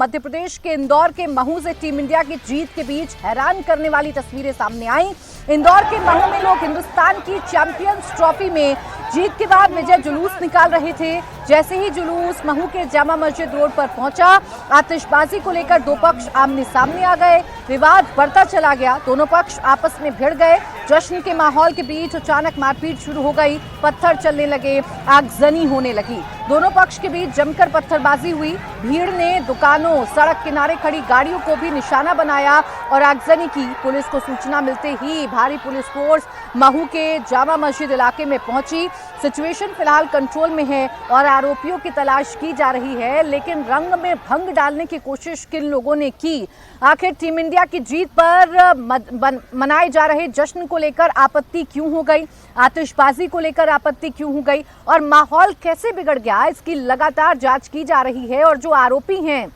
मध्य प्रदेश के इंदौर के महू से टीम इंडिया की जीत के बीच हैरान करने वाली तस्वीरें सामने आई। इंदौर के महू में लोग हिंदुस्तान की चैंपियंस ट्रॉफी में जीत के बाद विजय जुलूस निकाल रहे थे। जैसे ही जुलूस महू के जामा मस्जिद रोड पर पहुंचा, आतिशबाजी को लेकर दो पक्ष आमने सामने आ गए। विवाद बढ़ता चला गया, दोनों पक्ष आपस में भिड़ गए। जश्न के माहौल के बीच अचानक मारपीट शुरू हो गई, पत्थर चलने लगे, आगजनी होने लगी। दोनों पक्ष के बीच जमकर पत्थरबाजी हुई। भीड़ ने दुकानों, सड़क किनारे खड़ी गाड़ियों को भी निशाना बनाया और आगजनी की। पुलिस को सूचना मिलते ही भारी पुलिस फोर्स महू के जामा मस्जिद इलाके में पहुंची। सिचुएशन फिलहाल कंट्रोल में है और आरोपियों की तलाश की जा रही है, लेकिन रंग में भंग डालने की कोशिश किन लोगों ने की? आखिर टीम इंडिया की जीत पर मनाए जा रहे जश्न को लेकर आपत्ति क्यों हो गई? आतिशबाजी को लेकर आपत्ति क्यों हो गई और माहौल कैसे बिगड़ गया, इसकी लगातार जांच की जा रही है और जो आरोपी हैं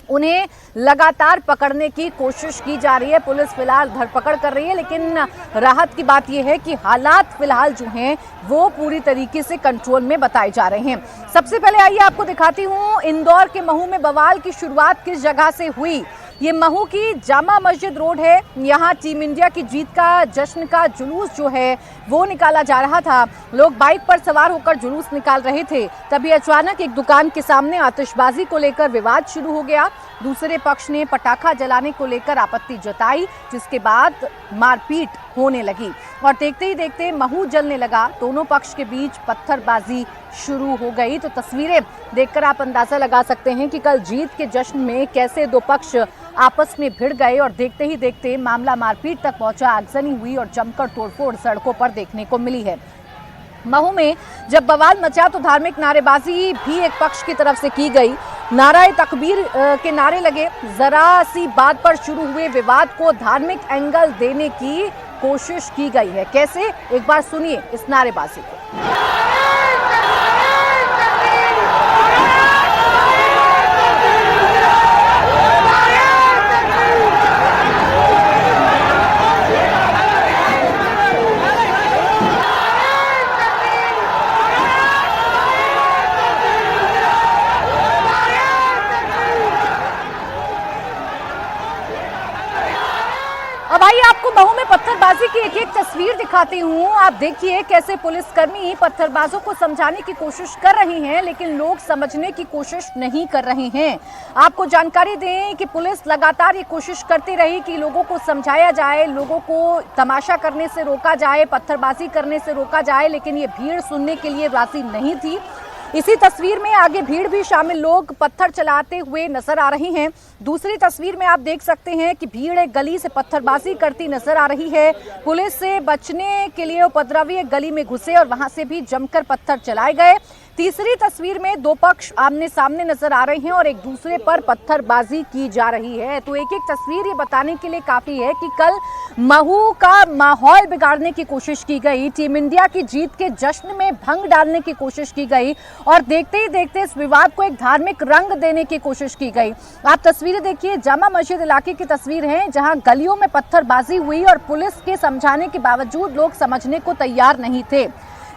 उन्हें लगातार पकड़ने की कोशिश की जा रही है। पुलिस फिलहाल धरपकड़ कर रही है, लेकिन राहत की बात यह है कि हालात फिलहाल जो हैं वो पूरी तरीके से कंट्रोल में बताए जा रहे हैं। सबसे पहले आइए आपको दिखाती हूँ इंदौर के महू में बवाल की शुरुआत किस जगह से हुई। ये महू की जामा मस्जिद रोड है। यहाँ टीम इंडिया की जीत का जश्न का जुलूस जो है वो निकाला जा रहा था। लोग बाइक पर सवार होकर जुलूस निकाल रहे थे, तभी अचानक एक दुकान के सामने आतिशबाजी को लेकर विवाद शुरू हो गया। दूसरे पक्ष ने पटाखा जलाने को लेकर आपत्ति जताई, जिसके बाद मारपीट होने लगी और देखते ही देखते महू जलने लगा। दोनों पक्ष के बीच पत्थरबाजी शुरू हो गई। तो तस्वीरें देखकर आप अंदाजा लगा सकते हैं कि कल जीत के जश्न में कैसे दो पक्ष आपस में भिड़ गए और देखते ही देखते मामला मारपीट तक पहुंचा। आगजनी हुई और जमकर तोड़फोड़ सड़कों पर देखने को मिली है। महू में जब बवाल मचा तो धार्मिक नारेबाजी भी एक पक्ष की तरफ से की गई। नाराए तकबीर के नारे लगे। जरा सी बात पर शुरू हुए विवाद को धार्मिक एंगल देने की कोशिश की गई है। कैसे, एक बार सुनिए इस नारेबाजी को। अब आइए आपको महू में पत्थरबाजी की एक एक तस्वीर दिखाती हूँ। आप देखिए कैसे पुलिसकर्मी पत्थरबाजों को समझाने की कोशिश कर रहे हैं, लेकिन लोग समझने की कोशिश नहीं कर रहे हैं। आपको जानकारी दें कि पुलिस लगातार ये कोशिश करती रही कि लोगों को समझाया जाए, लोगों को तमाशा करने से रोका जाए, पत्थरबाजी करने से रोका जाए, लेकिन ये भीड़ सुनने के लिए राजी नहीं थी। इसी तस्वीर में आगे भीड़ भी शामिल लोग पत्थर चलाते हुए नजर आ रही हैं। दूसरी तस्वीर में आप देख सकते हैं कि भीड़ एक गली से पत्थरबाजी करती नजर आ रही है। पुलिस से बचने के लिए उपद्रवी एक गली में घुसे और वहां से भी जमकर पत्थर चलाए गए। तीसरी तस्वीर में दो पक्ष आमने सामने नजर आ रहे हैं और एक दूसरे पर पत्थरबाजी की जा रही है। तो एक एक तस्वीर ये बताने के लिए काफी है कि कल महू का माहौल बिगाड़ने की कोशिश की गई, टीम इंडिया की जीत के जश्न में भंग डालने की कोशिश की गई और देखते ही देखते इस विवाद को एक धार्मिक रंग देने की कोशिश की गई। आप तस्वीरें देखिए, जामा मस्जिद इलाके की तस्वीर है जहां गलियों में पत्थरबाजी हुई और पुलिस के समझाने के बावजूद लोग समझने को तैयार नहीं थे।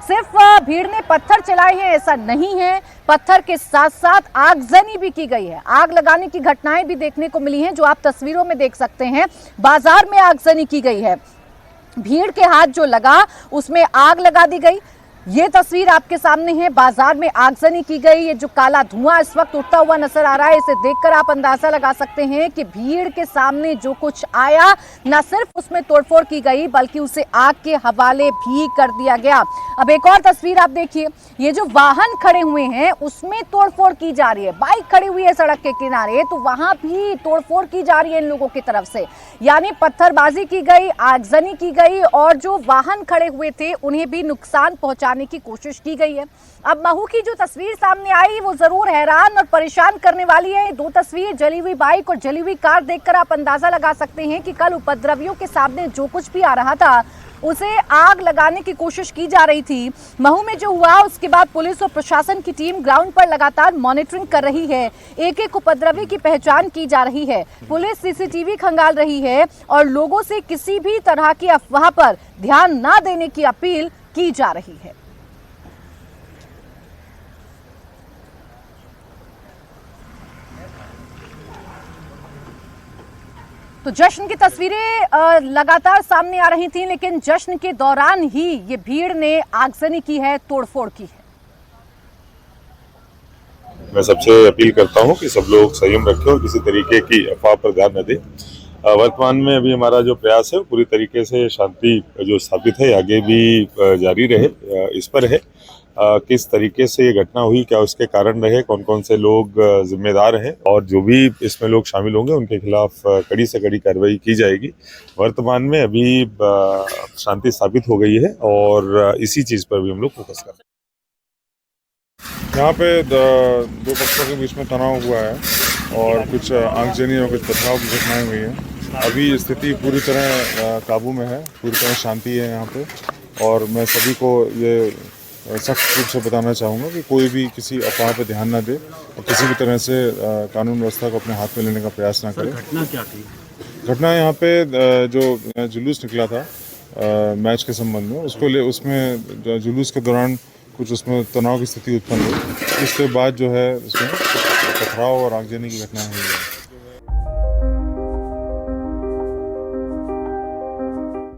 सिर्फ भीड़ ने पत्थर चलाए हैं ऐसा नहीं है, पत्थर के साथ साथ आगजनी भी की गई है। आग लगाने की घटनाएं भी देखने को मिली हैं, जो आप तस्वीरों में देख सकते हैं। बाजार में आगजनी की गई है, भीड़ के हाथ जो लगा उसमें आग लगा दी गई। ये तस्वीर आपके सामने है, बाजार में आगजनी की गई। ये जो काला धुआं इस वक्त उठता हुआ नजर आ रहा है, इसे देखकर आप अंदाजा लगा सकते हैं कि भीड़ के सामने जो कुछ आया, न सिर्फ उसमें तोड़फोड़ की गई बल्कि उसे आग के हवाले भी कर दिया गया। अब एक और तस्वीर आप देखिए, ये जो वाहन खड़े हुए हैं उसमें तोड़फोड़ की जा रही है। बाइक खड़ी हुई है सड़क के किनारे, तो वहां भी तोड़फोड़ की जा रही है इन लोगों की तरफ से। यानी पत्थरबाजी की गई, आगजनी की गई और जो वाहन खड़े हुए थे उन्हें भी नुकसान पहुंचाने की कोशिश की गई है। अब महू की जो तस्वीर सामने आई वो जरूर हैरान और परेशान करने वाली है। दो तस्वीर, जली हुई बाइक और जली हुई कार, देखकर आप अंदाजा लगा सकते हैं कि कल उपद्रवियों के सामने जो कुछ भी आ रहा था उसे आग लगाने की कोशिश की जा रही थी। महू में जो हुआ उसके बाद पुलिस और प्रशासन की टीम ग्राउंड पर लगातार मॉनिटरिंग कर रही है। एक एक उपद्रवी की पहचान की जा रही है। पुलिस सीसीटीवी खंगाल रही है और लोगों से किसी भी तरह की अफवाह पर ध्यान न देने की अपील की जा रही है। तो जश्न की तस्वीरें लगातार सामने आ रही थीं, लेकिन जश्न के दौरान ही ये भीड़ ने आगजनी की है, तोड़फोड़ की है। मैं सबसे अपील करता हूं कि सब लोग संयम रखें और किसी तरीके की अफवाह पर ध्यान न दें। वर्तमान में अभी हमारा जो प्रयास है वो पूरी तरीके से शांति जो स्थापित है आगे भी जारी रहे, इस पर है किस तरीके से ये घटना हुई, क्या उसके कारण रहे, कौन कौन से लोग जिम्मेदार हैं और जो भी इसमें लोग शामिल होंगे उनके खिलाफ कड़ी से कड़ी कार्रवाई की जाएगी। वर्तमान में अभी शांति स्थापित हो गई है और इसी चीज़ पर भी हम लोग फोकस कर रहे हैं। यहाँ पे दो पक्षों के बीच में तनाव हुआ है और कुछ आगजनी और कुछ पथराव की घटनाएं हुई हैं। अभी स्थिति पूरी तरह काबू में है, पूरी तरह शांति है यहाँ पे। और मैं सभी को ये सख्त रूप से बताना चाहूँगा कि कोई भी किसी अफवाह पर ध्यान ना दे और किसी भी तरह से कानून व्यवस्था को अपने हाथ में लेने का प्रयास ना करे। घटना क्या थी? घटना यहाँ पे जो जुलूस निकला था मैच के संबंध में, उसमें जुलूस के दौरान कुछ उसमें तनाव की स्थिति उत्पन्न हुई। उसके बाद जो है उसमें पथराव और आगजनी की घटनाएं हुई है।